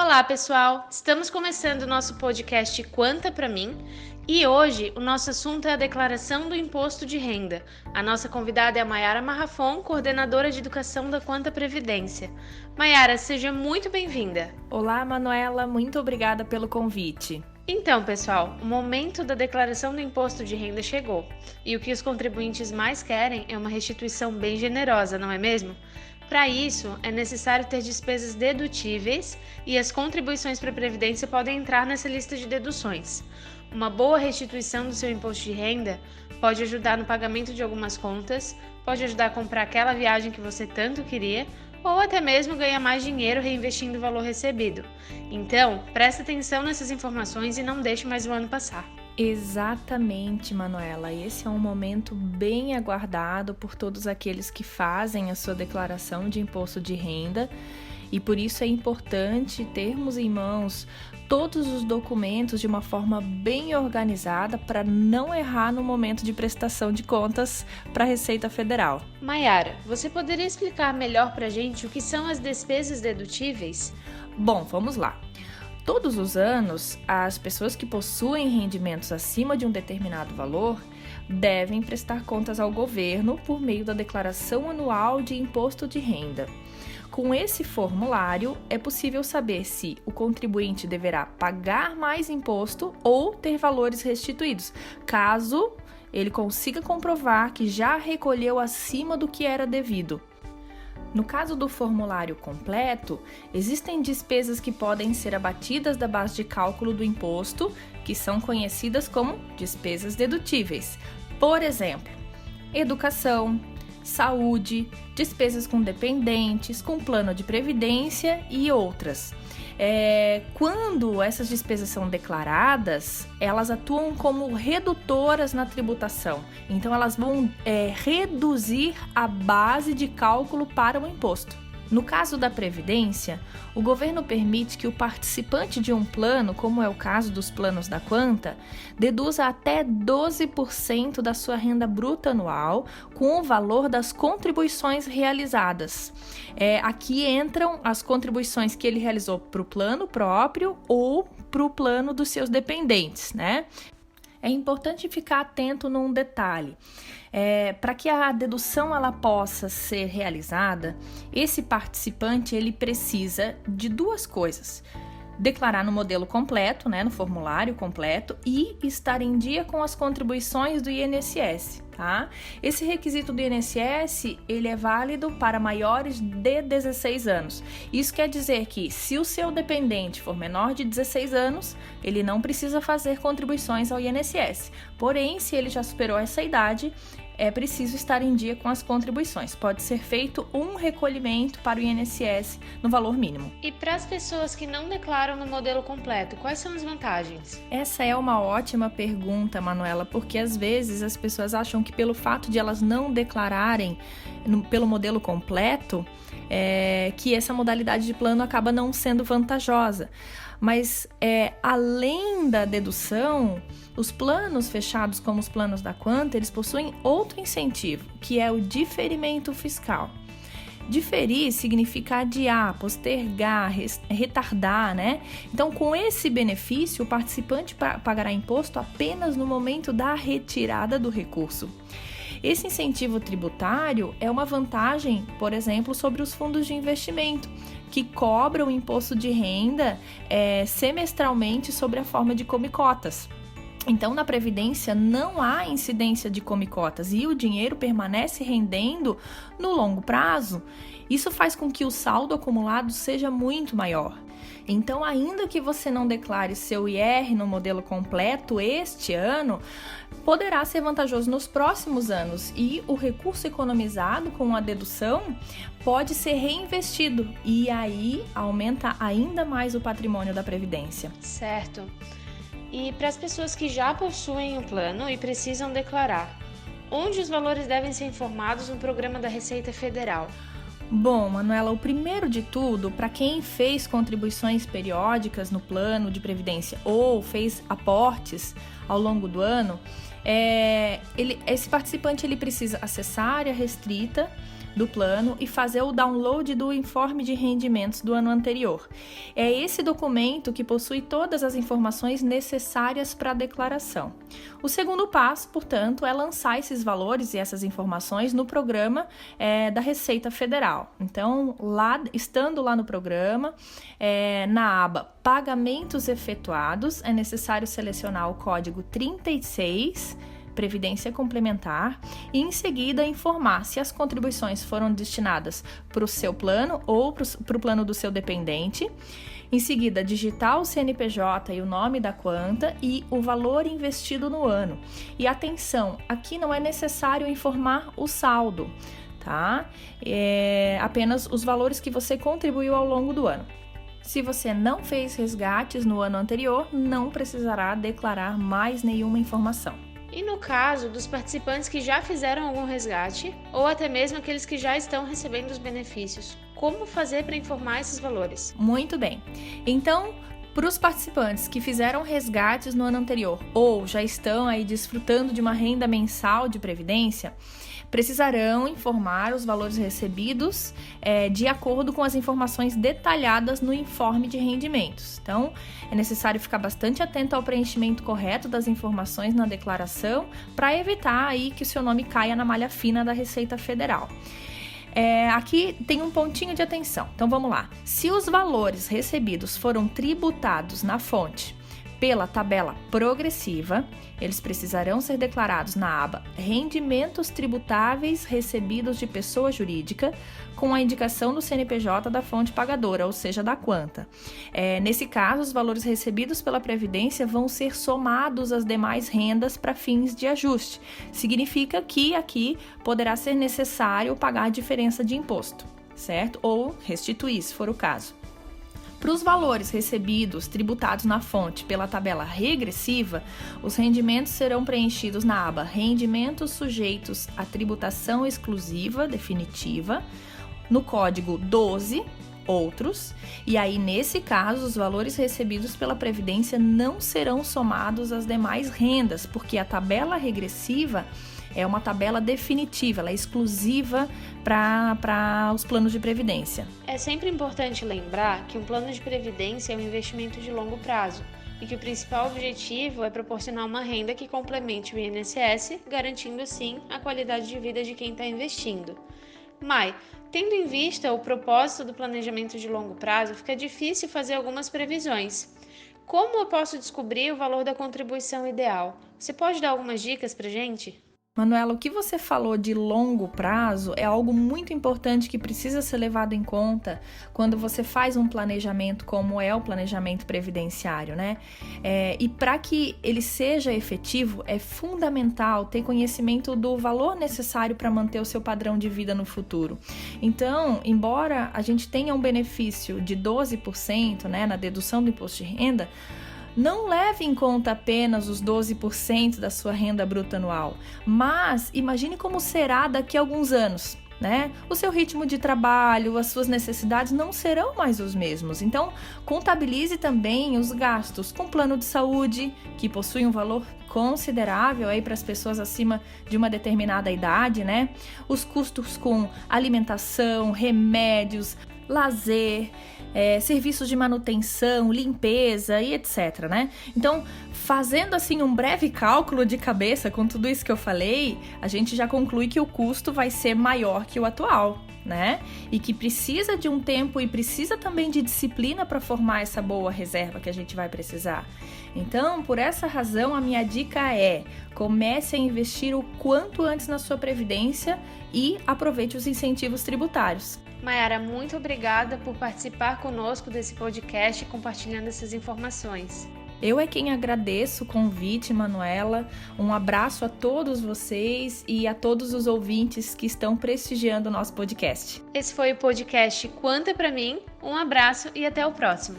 Olá, pessoal! Estamos começando o nosso podcast Quanta Pra Mim e hoje o nosso assunto é a declaração do imposto de renda. A nossa convidada é a Mayara Marrafon, coordenadora de educação da Quanta Previdência. Mayara, seja muito bem-vinda! Olá, Manuela, muito obrigada pelo convite. Então, pessoal, o momento da declaração do imposto de renda chegou e o que os contribuintes mais querem é uma restituição bem generosa, não é mesmo? Para isso, é necessário ter despesas dedutíveis e as contribuições para a Previdência podem entrar nessa lista de deduções. Uma boa restituição do seu imposto de renda pode ajudar no pagamento de algumas contas, pode ajudar a comprar aquela viagem que você tanto queria, ou até mesmo ganhar mais dinheiro reinvestindo o valor recebido. Então, presta atenção nessas informações e não deixe mais o ano passar. Exatamente, Manuela. Esse é um momento bem aguardado por todos aqueles que fazem a sua declaração de imposto de renda e por isso é importante termos em mãos todos os documentos de uma forma bem organizada para não errar no momento de prestação de contas para a Receita Federal. Mayara, você poderia explicar melhor para a gente o que são as despesas dedutíveis? Bom, vamos lá. Todos os anos, as pessoas que possuem rendimentos acima de um determinado valor devem prestar contas ao governo por meio da declaração anual de imposto de renda. Com esse formulário, é possível saber se o contribuinte deverá pagar mais imposto ou ter valores restituídos, caso ele consiga comprovar que já recolheu acima do que era devido. No caso do formulário completo, existem despesas que podem ser abatidas da base de cálculo do imposto, que são conhecidas como despesas dedutíveis. Por exemplo, educação, saúde, despesas com dependentes, com plano de previdência e outras. Quando essas despesas são declaradas, elas atuam como redutoras na tributação. Então, elas vão reduzir a base de cálculo para o imposto. No caso da Previdência, o governo permite que o participante de um plano, como é o caso dos planos da Quanta, deduza até 12% da sua renda bruta anual com o valor das contribuições realizadas. Aqui entram as contribuições que ele realizou para o plano próprio ou para o plano dos seus dependentes, né? É importante ficar atento num detalhe. Para que a dedução ela possa ser realizada, esse participante ele precisa de duas coisas: declarar no modelo completo, né, no formulário completo, e estar em dia com as contribuições do INSS. Tá? Esse requisito do INSS ele é válido para maiores de 16 anos. Isso quer dizer que, se o seu dependente for menor de 16 anos, ele não precisa fazer contribuições ao INSS. Porém, se ele já superou essa idade, é preciso estar em dia com as contribuições. Pode ser feito um recolhimento para o INSS no valor mínimo. E para as pessoas que não declaram no modelo completo, quais são as vantagens? Essa é uma ótima pergunta, Manuela, porque às vezes as pessoas acham que pelo fato de elas não declararem pelo modelo completo, que essa modalidade de plano acaba não sendo vantajosa. Mas além da dedução, os planos fechados como os planos da Quanta, eles possuem outro incentivo, que é o diferimento fiscal. Diferir significa adiar, postergar, retardar, né? Então, com esse benefício, o participante pagará imposto apenas no momento da retirada do recurso. Esse incentivo tributário é uma vantagem, por exemplo, sobre os fundos de investimento, que cobram imposto de renda semestralmente sobre a forma de come-cotas. Então, na Previdência não há incidência de come-cotas e o dinheiro permanece rendendo no longo prazo. Isso faz com que o saldo acumulado seja muito maior. Então, ainda que você não declare seu IR no modelo completo este ano, poderá ser vantajoso nos próximos anos e o recurso economizado com a dedução pode ser reinvestido e aí aumenta ainda mais o patrimônio da Previdência. Certo. E para as pessoas que já possuem o plano e precisam declarar, onde os valores devem ser informados no programa da Receita Federal? Bom, Manuela, o primeiro de tudo, para quem fez contribuições periódicas no plano de previdência ou fez aportes ao longo do ano, esse participante ele precisa acessar a área restrita do plano e fazer o download do informe de rendimentos do ano anterior. É esse documento que possui todas as informações necessárias para a declaração. O segundo passo, portanto, é lançar esses valores e essas informações no programa da Receita Federal. Então, estando lá no programa, na aba Pagamentos Efetuados, é necessário selecionar o código 36, Previdência Complementar, e em seguida informar se as contribuições foram destinadas para o seu plano ou para o plano do seu dependente. Em seguida, digitar o CNPJ e o nome da conta e o valor investido no ano. E atenção, aqui não é necessário informar o saldo, tá? Apenas os valores que você contribuiu ao longo do ano. Se você não fez resgates no ano anterior, não precisará declarar mais nenhuma informação. E no caso dos participantes que já fizeram algum resgate, ou até mesmo aqueles que já estão recebendo os benefícios, como fazer para informar esses valores? Muito bem. Então, para os participantes que fizeram resgates no ano anterior ou já estão aí desfrutando de uma renda mensal de previdência, precisarão informar os valores recebidos de acordo com as informações detalhadas no informe de rendimentos. Então, é necessário ficar bastante atento ao preenchimento correto das informações na declaração para evitar aí que o seu nome caia na malha fina da Receita Federal. Aqui tem um pontinho de atenção, então vamos lá. Se os valores recebidos foram tributados na fonte pela tabela progressiva, eles precisarão ser declarados na aba Rendimentos Tributáveis Recebidos de Pessoa Jurídica, com a indicação do CNPJ da fonte pagadora, ou seja, da quanta. Nesse caso, os valores recebidos pela Previdência vão ser somados às demais rendas para fins de ajuste. Significa que aqui poderá ser necessário pagar a diferença de imposto, certo? Ou restituir, se for o caso. Para os valores recebidos tributados na fonte pela tabela regressiva, os rendimentos serão preenchidos na aba Rendimentos Sujeitos à Tributação Exclusiva Definitiva, no código 12, Outros, e aí nesse caso os valores recebidos pela Previdência não serão somados às demais rendas, porque a tabela regressiva é uma tabela definitiva, ela é exclusiva para os planos de previdência. É sempre importante lembrar que um plano de previdência é um investimento de longo prazo e que o principal objetivo é proporcionar uma renda que complemente o INSS, garantindo assim a qualidade de vida de quem está investindo. Mai, tendo em vista o propósito do planejamento de longo prazo, fica difícil fazer algumas previsões. Como eu posso descobrir o valor da contribuição ideal? Você pode dar algumas dicas para gente? Manuela, o que você falou de longo prazo é algo muito importante que precisa ser levado em conta quando você faz um planejamento como é o planejamento previdenciário, né? E para que ele seja efetivo, é fundamental ter conhecimento do valor necessário para manter o seu padrão de vida no futuro. Então, embora a gente tenha um benefício de 12%, né, na dedução do imposto de renda, não leve em conta apenas os 12% da sua renda bruta anual, mas imagine como será daqui a alguns anos, né? O seu ritmo de trabalho, as suas necessidades não serão mais os mesmos. Então, contabilize também os gastos com plano de saúde, que possui um valor considerável aí para as pessoas acima de uma determinada idade, né? Os custos com alimentação, remédios, lazer, serviços de manutenção, limpeza e etc, né? Então, fazendo assim um breve cálculo de cabeça com tudo isso que eu falei, a gente já conclui que o custo vai ser maior que o atual, né? E que precisa de um tempo e precisa também de disciplina para formar essa boa reserva que a gente vai precisar. Então, por essa razão, a minha dica é: comece a investir o quanto antes na sua previdência e aproveite os incentivos tributários. Mayara, muito obrigada por participar conosco desse podcast compartilhando essas informações. Eu é quem agradeço o convite, Manuela. Um abraço a todos vocês e a todos os ouvintes que estão prestigiando o nosso podcast. Esse foi o podcast Quanto é Pra Mim. Um abraço e até o próximo.